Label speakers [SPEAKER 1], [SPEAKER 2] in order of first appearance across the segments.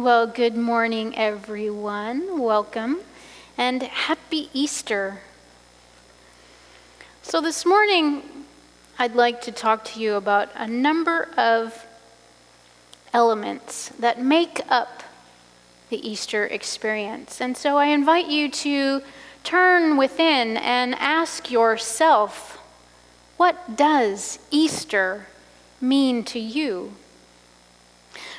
[SPEAKER 1] Well, good morning, everyone. Welcome, and happy Easter. So this morning, I'd like to talk to you about a number of elements that make up the Easter experience. And so I invite you to turn within and ask yourself, what does Easter mean to you?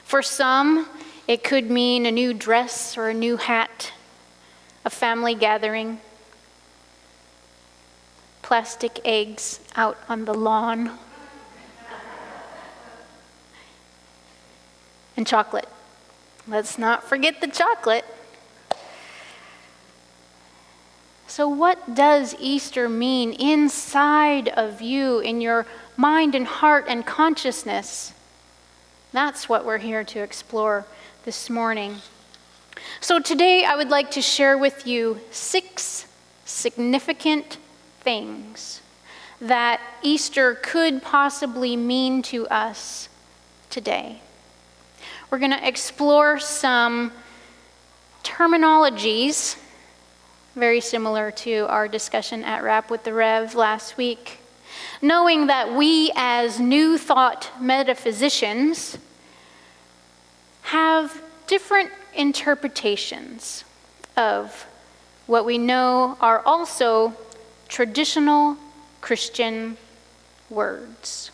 [SPEAKER 1] For some, it could mean a new dress or a new hat, a family gathering, plastic eggs out on the lawn, and chocolate. Let's not forget the chocolate. So what does Easter mean inside of you, in your mind and heart and consciousness? That's what we're here to explore this morning. So today I would like to share with you 6 significant things that Easter could possibly mean to us today. We're going to explore some terminologies very similar to our discussion at Rap with the Rev last week, knowing that we as New Thought metaphysicians have different interpretations of what we know are also traditional Christian words.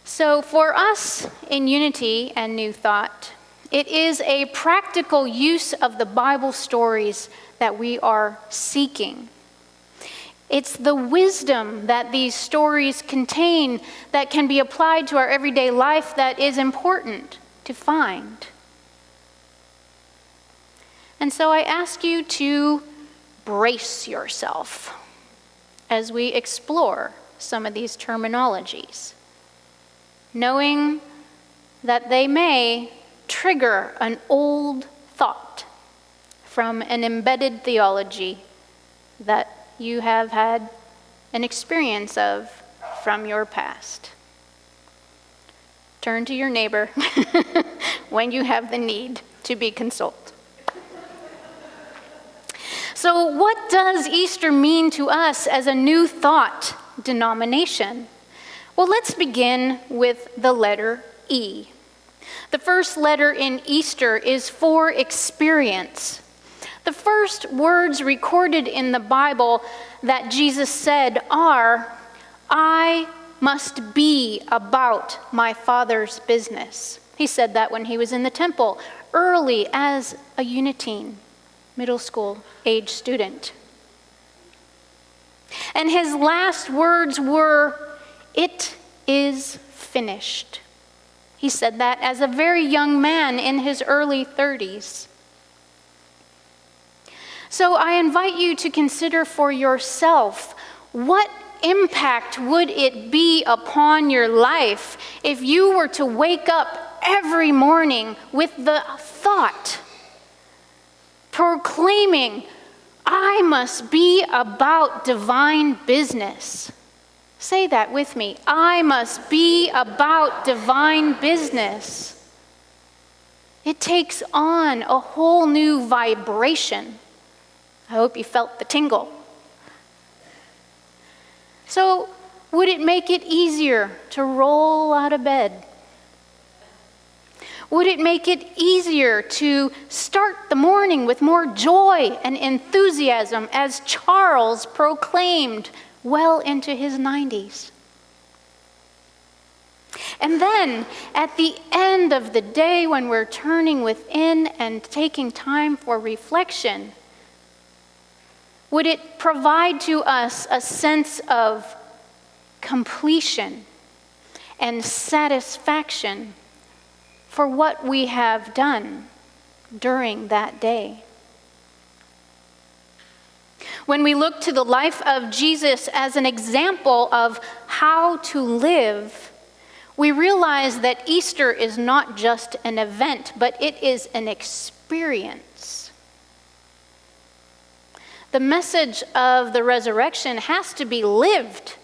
[SPEAKER 1] So for us in Unity and New Thought, it is a practical use of the Bible stories that we are seeking. It's the wisdom that these stories contain that can be applied to our everyday life that is important to find. And so I ask you to brace yourself as we explore some of these terminologies, knowing that they may trigger an old thought from an embedded theology that you have had an experience of from your past. Turn to your neighbor when you have the need to be consulted. So what does Easter mean to us as a New Thought denomination? Well, let's begin with the letter E. The first letter in Easter is for experience. The first words recorded in the Bible that Jesus said are, "I must be about my Father's business." He said that when he was in the temple, early as a Unitine, middle school age student. And his last words were, "It is finished." He said that as a very young man in his early 30s. So I invite you to consider for yourself, what impact would it be upon your life if you were to wake up every morning with the thought, proclaiming, "I must be about divine business." Say that with me. I must be about divine business. It takes on a whole new vibration. I hope you felt the tingle. So, would it make it easier to roll out of bed? Would it make it easier to start the morning with more joy and enthusiasm, as Charles proclaimed well into his 90s? And then, at the end of the day, when we're turning within and taking time for reflection, would it provide to us a sense of completion and satisfaction for what we have done during that day? When we look to the life of Jesus as an example of how to live, we realize that Easter is not just an event, but it is an experience. The message of the resurrection has to be lived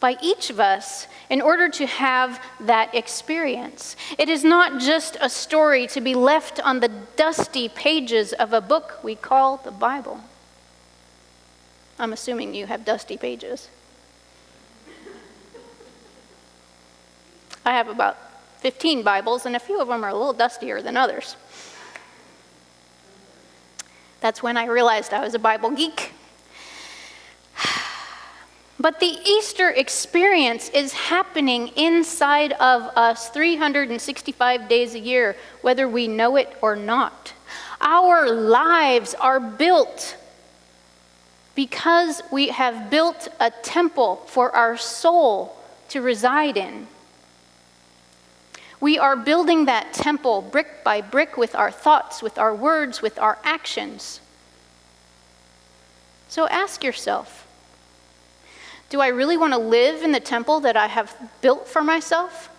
[SPEAKER 1] by each of us in order to have that experience. It is not just a story to be left on the dusty pages of a book we call the Bible. I'm assuming you have dusty pages. I have about 15 Bibles, and a few of them are a little dustier than others. That's when I realized I was a Bible geek. But the Easter experience is happening inside of us 365 days a year, whether we know it or not. Our lives are built because we have built a temple for our soul to reside in. We are building that temple brick by brick with our thoughts, with our words, with our actions. So ask yourself, do I really want to live in the temple that I have built for myself?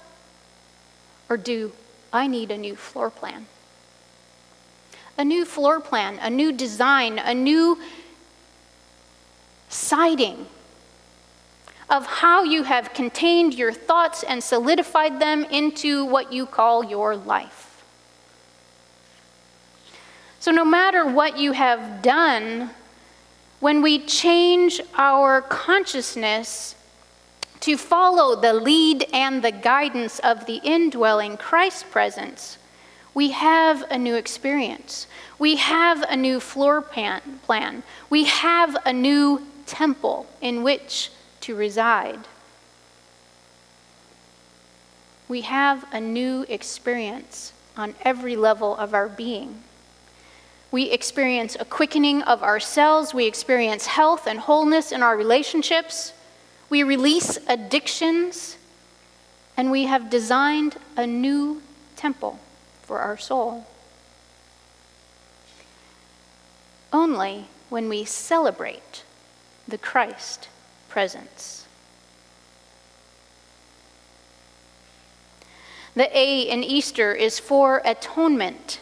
[SPEAKER 1] Or do I need a new floor plan? A new floor plan, a new design, a new siding of how you have contained your thoughts and solidified them into what you call your life. So no matter what you have done, when we change our consciousness to follow the lead and the guidance of the indwelling Christ presence, we have a new experience. We have a new floor plan. We have a new temple in which to reside. We have a new experience on every level of our being. We experience a quickening of ourselves. We experience health and wholeness in our relationships. We release addictions. And we have designed a new temple for our soul. Only when we celebrate the Christ presence. The A in Easter is for atonement.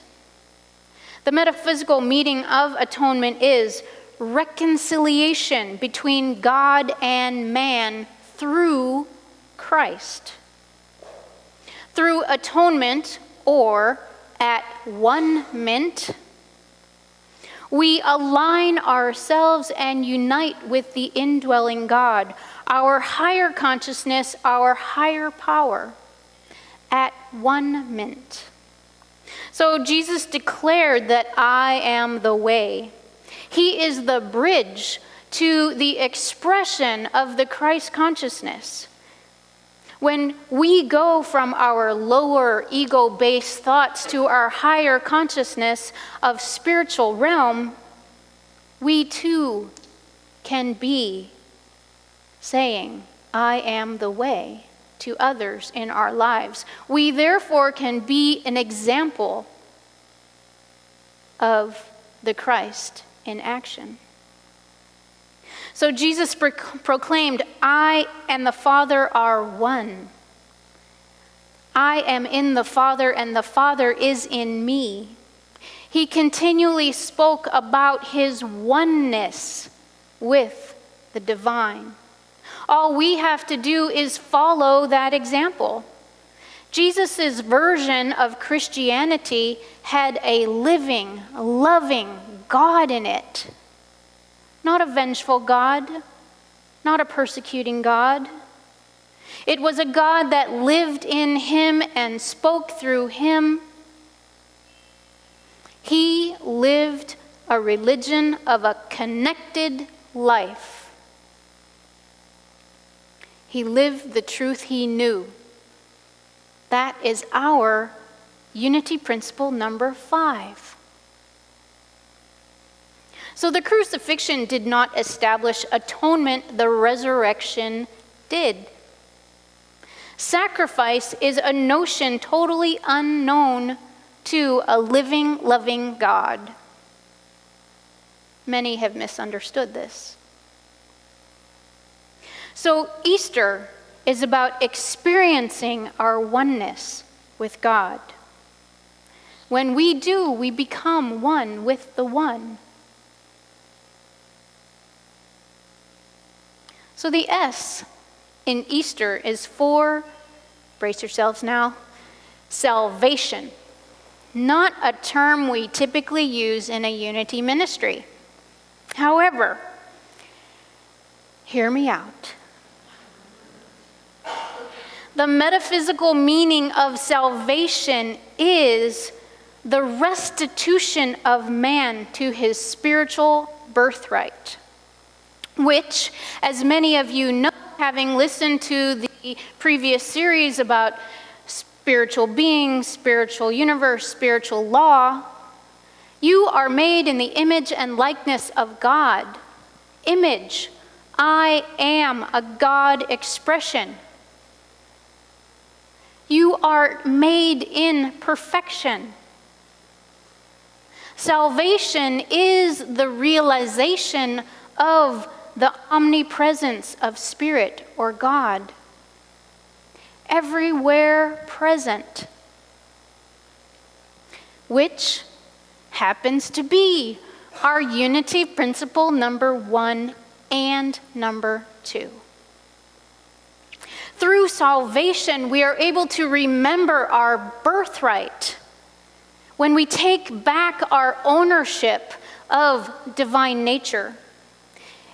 [SPEAKER 1] The metaphysical meaning of atonement is reconciliation between God and man through Christ. Through atonement, or at one-ment, we align ourselves and unite with the indwelling God, our higher consciousness, our higher power, at one-ment. So Jesus declared that I am the way. He is the bridge to the expression of the Christ consciousness. When we go from our lower ego-based thoughts to our higher consciousness of spiritual realm, we too can be saying, I am the way, to others in our lives. We therefore can be an example of the Christ in action. So Jesus proclaimed, I and the Father are one. I am in the Father, and the Father is in me. He continually spoke about his oneness with the divine. All we have to do is follow that example. Jesus' version of Christianity had a living, loving God in it. Not a vengeful God, not a persecuting God. It was a God that lived in him and spoke through him. He lived a religion of a connected life. He lived the truth he knew. That is our unity principle number 5. So the crucifixion did not establish atonement, the resurrection did. Sacrifice is a notion totally unknown to a living, loving God. Many have misunderstood this. So Easter is about experiencing our oneness with God. When we do, we become one with the one. So the S in Easter is for, brace yourselves now, salvation. Not a term we typically use in a unity ministry. However, hear me out. The metaphysical meaning of salvation is the restitution of man to his spiritual birthright, which, as many of you know, having listened to the previous series about spiritual being, spiritual universe, spiritual law, you are made in the image and likeness of God. Image, I am a God expression. You are made in perfection. Salvation is the realization of the omnipresence of Spirit or God, everywhere present, which happens to be our unity principle number 1 and number 2. Through salvation, we are able to remember our birthright when we take back our ownership of divine nature.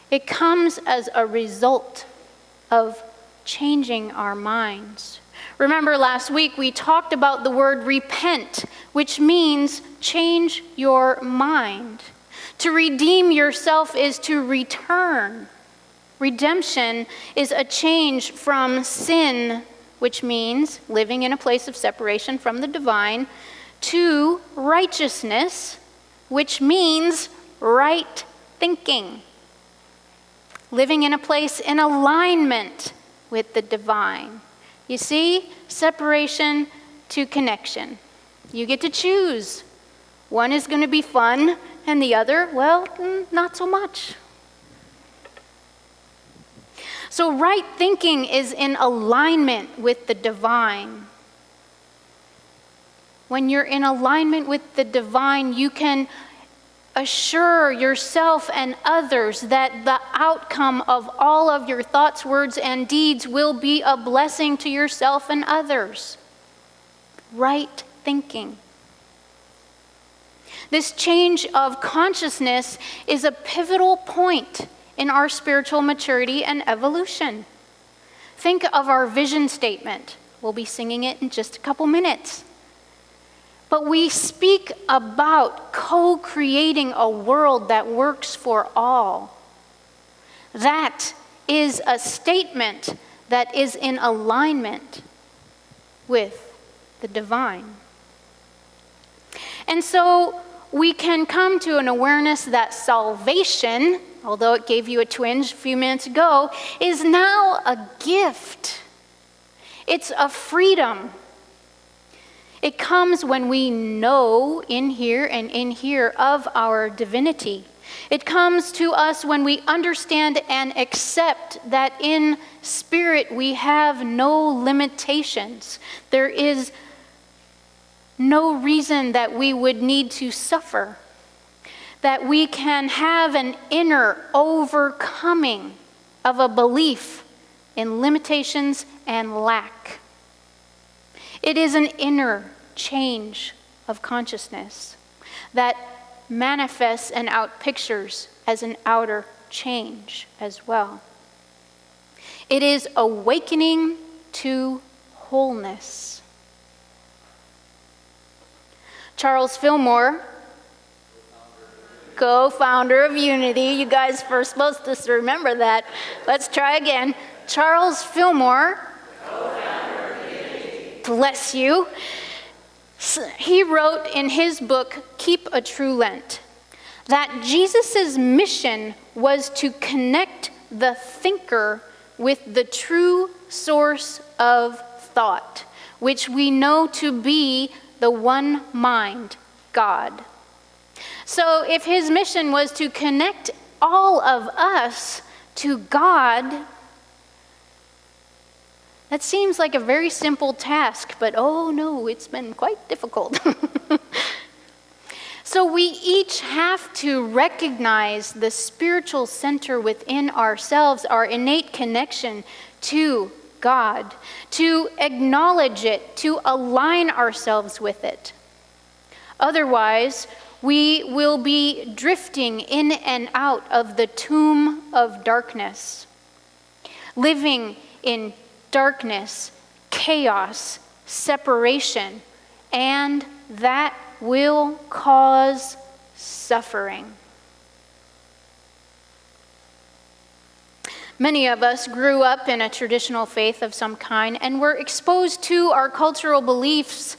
[SPEAKER 1] It comes as a result of changing our minds. Remember last week we talked about the word repent, which means change your mind. To redeem yourself is to return. Redemption is a change from sin, which means living in a place of separation from the divine, to righteousness, which means right thinking. Living in a place in alignment with the divine. You see, separation to connection. You get to choose. One is going to be fun, and the other, well, not so much. So right thinking is in alignment with the divine. When you're in alignment with the divine, you can assure yourself and others that the outcome of all of your thoughts, words, and deeds will be a blessing to yourself and others. Right thinking. This change of consciousness is a pivotal point in our spiritual maturity and evolution. Think of our vision statement. We'll be singing it in just a couple minutes. But we speak about co-creating a world that works for all. That is a statement that is in alignment with the divine. And so we can come to an awareness that salvation, although it gave you a twinge a few minutes ago, is now a gift. It's a freedom. It comes when we know in here of our divinity. It comes to us when we understand and accept that in spirit we have no limitations. There is no reason that we would need to suffer. That we can have an inner overcoming of a belief in limitations and lack. It is an inner change of consciousness that manifests and outpictures as an outer change as well. It is awakening to wholeness. Charles Fillmore, co-founder of Unity, you guys were supposed to remember that. Let's try again. Charles Fillmore, bless you. He wrote in his book, Keep a True Lent, that Jesus' mission was to connect the thinker with the true source of thought, which we know to be the one mind, God. So if his mission was to connect all of us to God, that seems like a very simple task, but oh no, it's been quite difficult. So we each have to recognize the spiritual center within ourselves, our innate connection to God, to acknowledge it, to align ourselves with it. Otherwise, we will be drifting in and out of the tomb of darkness, living in darkness, chaos, separation, and that will cause suffering. Many of us grew up in a traditional faith of some kind and were exposed to our cultural beliefs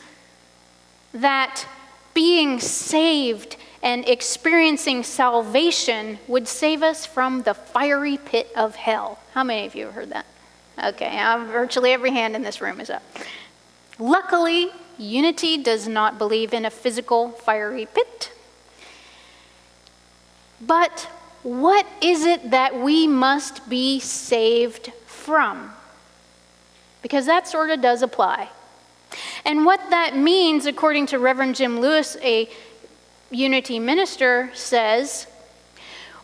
[SPEAKER 1] that being saved and experiencing salvation would save us from the fiery pit of hell. How many of you have heard that? Okay, virtually every hand in this room is up. Luckily, Unity does not believe in a physical fiery pit. But what is it that we must be saved from? Because that sort of does apply. And what that means, according to Reverend Jim Lewis, a Unity minister, says,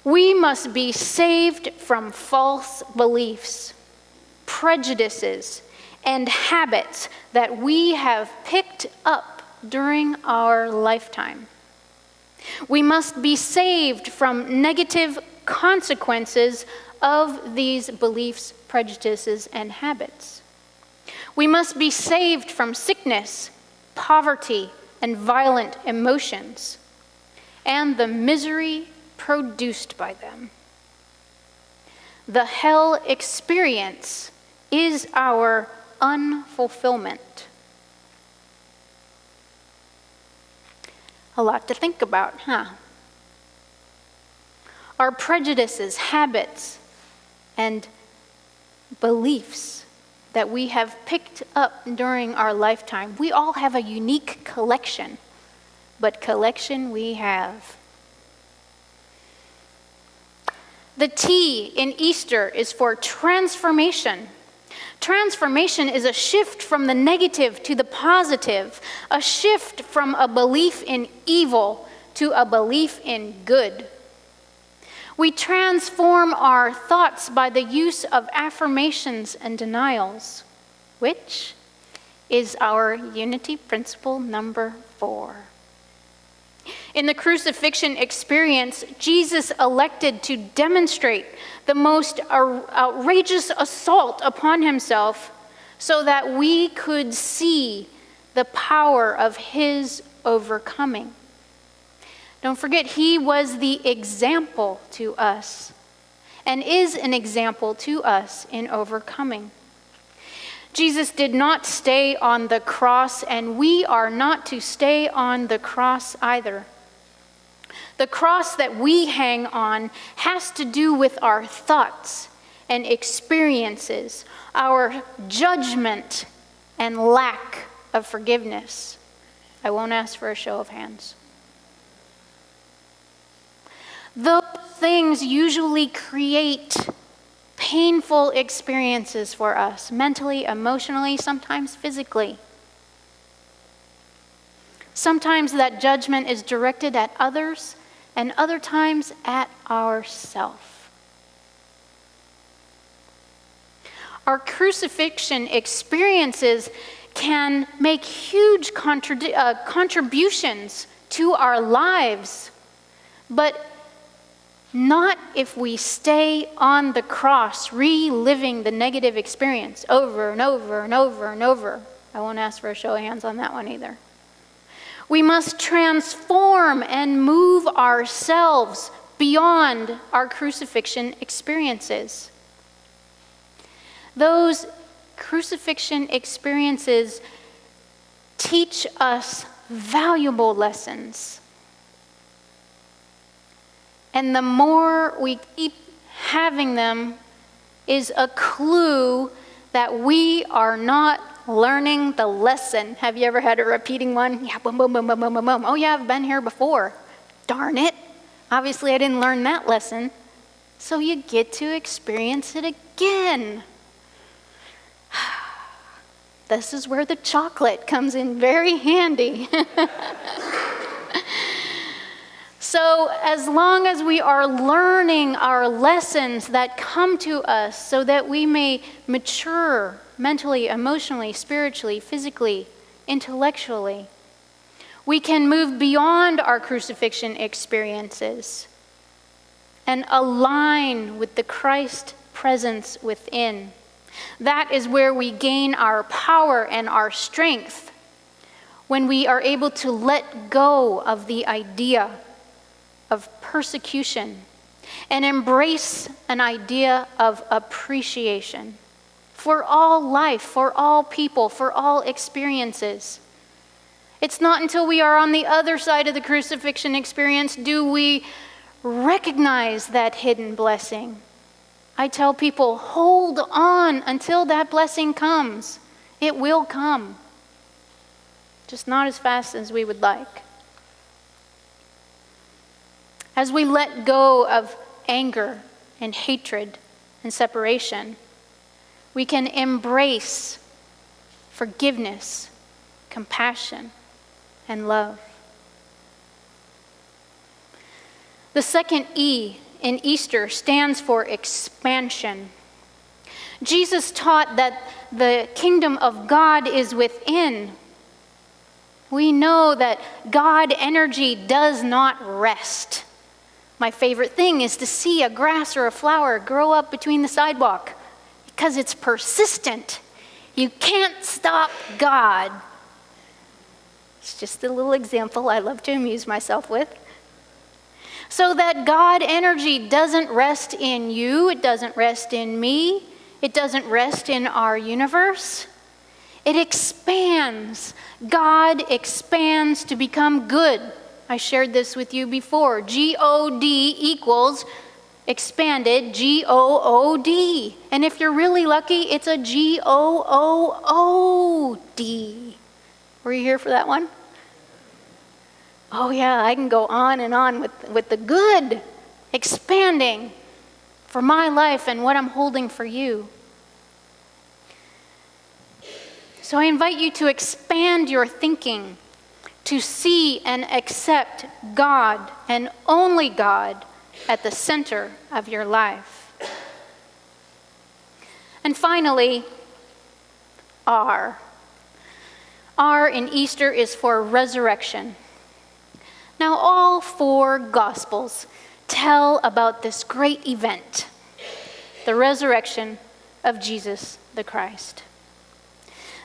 [SPEAKER 1] we must be saved from false beliefs, prejudices, and habits that we have picked up during our lifetime. We must be saved from negative consequences of these beliefs, prejudices, and habits. We must be saved from sickness, poverty, and violent emotions, and the misery produced by them. The hell experience is our unfulfillment. A lot to think about, huh? Our prejudices, habits, and beliefs that we have picked up during our lifetime. We all have a unique collection, but collection we have. The T in Easter is for transformation. Transformation is a shift from the negative to the positive, a shift from a belief in evil to a belief in good. We transform our thoughts by the use of affirmations and denials, which is our Unity principle number 4. In the crucifixion experience, Jesus elected to demonstrate the most outrageous assault upon himself so that we could see the power of his overcoming. Don't forget, he was the example to us and is an example to us in overcoming. Jesus did not stay on the cross, and we are not to stay on the cross either. The cross that we hang on has to do with our thoughts and experiences, our judgment and lack of forgiveness. I won't ask for a show of hands. Those things usually create painful experiences for us, mentally, emotionally, sometimes physically. Sometimes that judgment is directed at others, and other times at ourselves. Our crucifixion experiences can make huge contributions to our lives, but not if we stay on the cross, reliving the negative experience over and over and over and over. I won't ask for a show of hands on that one either. We must transform and move ourselves beyond our crucifixion experiences. Those crucifixion experiences teach us valuable lessons. And the more we keep having them is a clue that we are not learning the lesson. Have you ever had a repeating one? Yeah, boom, boom, boom, boom, boom, boom, boom. Oh yeah, I've been here before. Darn it. Obviously I didn't learn that lesson. So you get to experience it again. This is where the chocolate comes in very handy. So as long as we are learning our lessons that come to us so that we may mature mentally, emotionally, spiritually, physically, intellectually, we can move beyond our crucifixion experiences and align with the Christ presence within. That is where we gain our power and our strength, when we are able to let go of the idea of persecution and embrace an idea of appreciation for all life, for all people, for all experiences. It's not until we are on the other side of the crucifixion experience do we recognize that hidden blessing. I tell people, hold on until that blessing comes. It will come. Just not as fast as we would like. As we let go of anger and hatred and separation, we can embrace forgiveness, compassion, and love. The second E in Easter stands for expansion. Jesus taught that the kingdom of God is within. We know that God energy does not rest. My favorite thing is to see a grass or a flower grow up between the sidewalk because it's persistent. You can't stop God. It's just a little example I love to amuse myself with. So that God energy doesn't rest in you, it doesn't rest in me, it doesn't rest in our universe. It expands. God expands to become good. I shared this with you before. G-O-D equals expanded, G-O-O-D. And if you're really lucky, it's a G-O-O-O-D. Were you here for that one? Oh yeah, I can go on and on with the good expanding for my life and what I'm holding for you. So I invite you to expand your thinking, to see and accept God and only God at the center of your life. And finally, R. R in Easter is for resurrection. Now, all four Gospels tell about this great event, the resurrection of Jesus the Christ.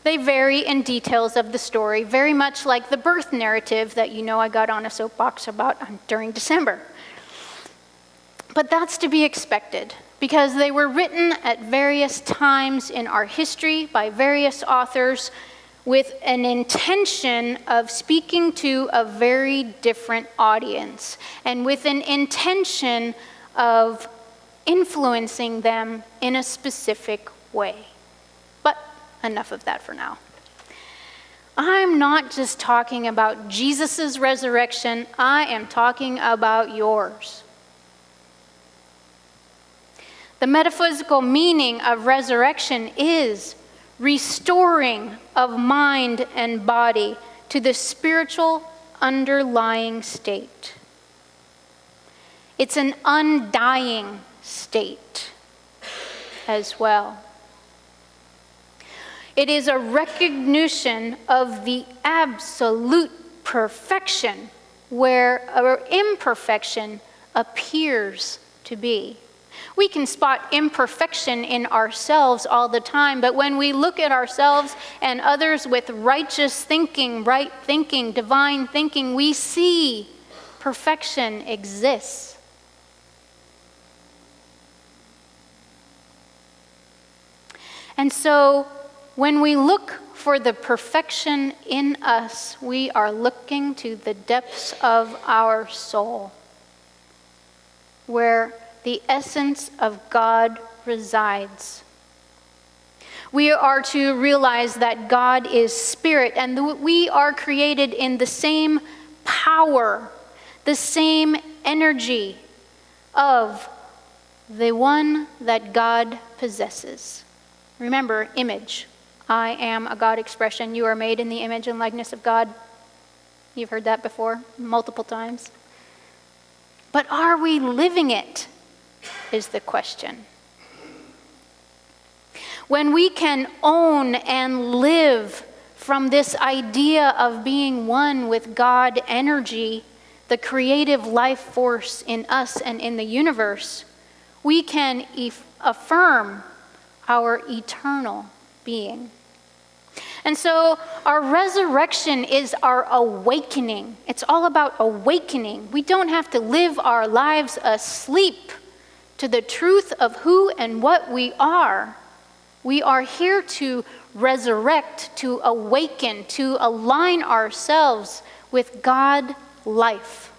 [SPEAKER 1] They vary in details of the story, very much like the birth narrative that you know I got on a soapbox about during December. But that's to be expected, because they were written at various times in our history by various authors with an intention of speaking to a very different audience and with an intention of influencing them in a specific way. But enough of that for now. I'm not just talking about Jesus' resurrection, I am talking about yours. The metaphysical meaning of resurrection is restoring of mind and body to the spiritual underlying state. It's an undying state as well. It is a recognition of the absolute perfection where our imperfection appears to be. We can spot imperfection in ourselves all the time, but when we look at ourselves and others with righteous thinking, right thinking, divine thinking, we see perfection exists. And so, when we look for the perfection in us, we are looking to the depths of our soul, where the essence of God resides. We are to realize that God is spirit, and we are created in the same power, the same energy of the one that God possesses. Remember, image. I am a God expression. You are made in the image and likeness of God. You've heard that before, multiple times. But are we living it, is the question. When we can own and live from this idea of being one with God energy, the creative life force in us and in the universe, we can affirm our eternal being. And so our resurrection is our awakening. It's all about awakening. We don't have to live our lives asleep to the truth of who and what we are. We are here to resurrect, to awaken, to align ourselves with God life.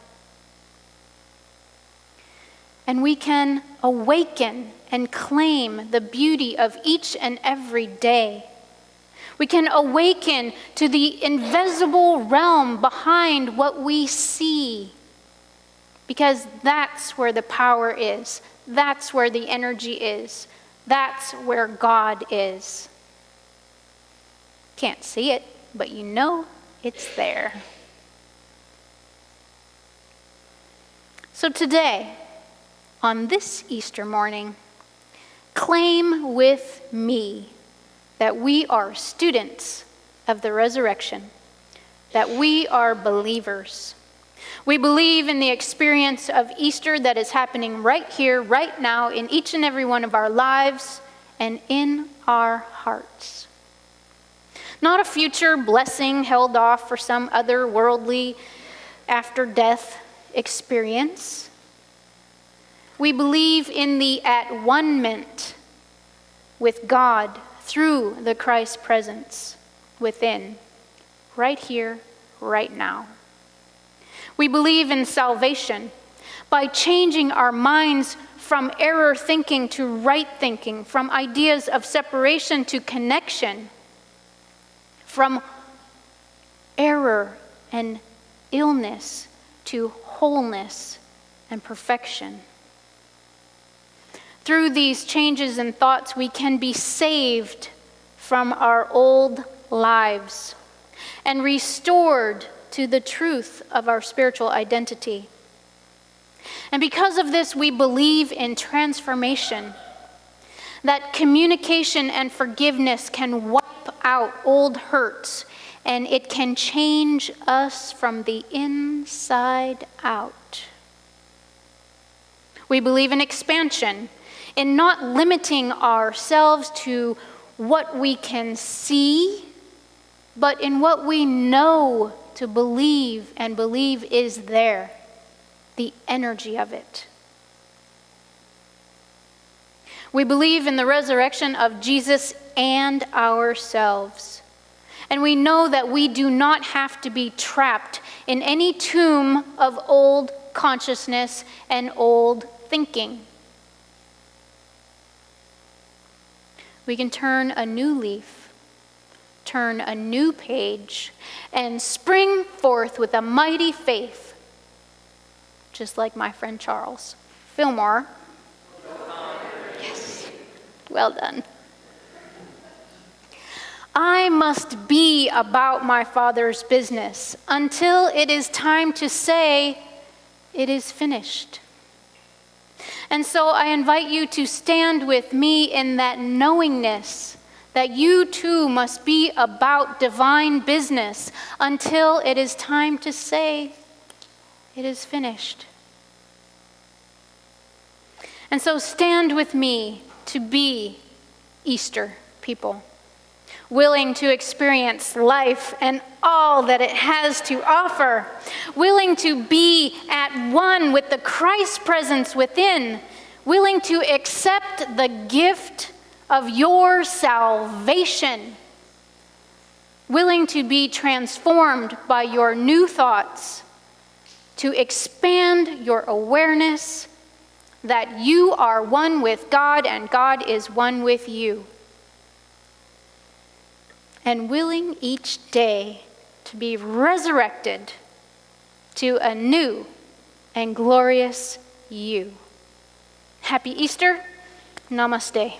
[SPEAKER 1] And we can awaken and claim the beauty of each and every day. We can awaken to the invisible realm behind what we see, because that's where the power is. That's where the energy is. That's where God is. Can't see it, but you know it's there. So today, on this Easter morning, claim with me that we are students of the resurrection, that we are believers. We believe in the experience of Easter that is happening right here, right now, in each and every one of our lives and in our hearts. Not a future blessing held off for some other worldly after-death experience. We believe in the at-one-ment with God through the Christ presence within, right here, right now. We believe in salvation by changing our minds from error thinking to right thinking, from ideas of separation to connection, from error and illness to wholeness and perfection. Through these changes in thoughts, we can be saved from our old lives and restored to the truth of our spiritual identity. And because of this, we believe in transformation, that communication and forgiveness can wipe out old hurts, and it can change us from the inside out. We believe in expansion, in not limiting ourselves to what we can see, but in what we know to believe and believe is there, the energy of it. We believe in the resurrection of Jesus and ourselves. And we know that we do not have to be trapped in any tomb of old consciousness and old thinking. We can turn a new leaf, turn a new page, and spring forth with a mighty faith, just like my friend Charles. Fillmore. Yes, well done. I must be about my Father's business until it is time to say, it is finished. And so I invite you to stand with me in that knowingness that you too must be about divine business until it is time to say, it is finished. And so stand with me to be Easter people, willing to experience life and all that it has to offer, willing to be at one with the Christ presence within, willing to accept the gift of your salvation, willing to be transformed by your new thoughts, to expand your awareness that you are one with God and God is one with you, and willing each day to be resurrected to a new and glorious you. Happy Easter. Namaste.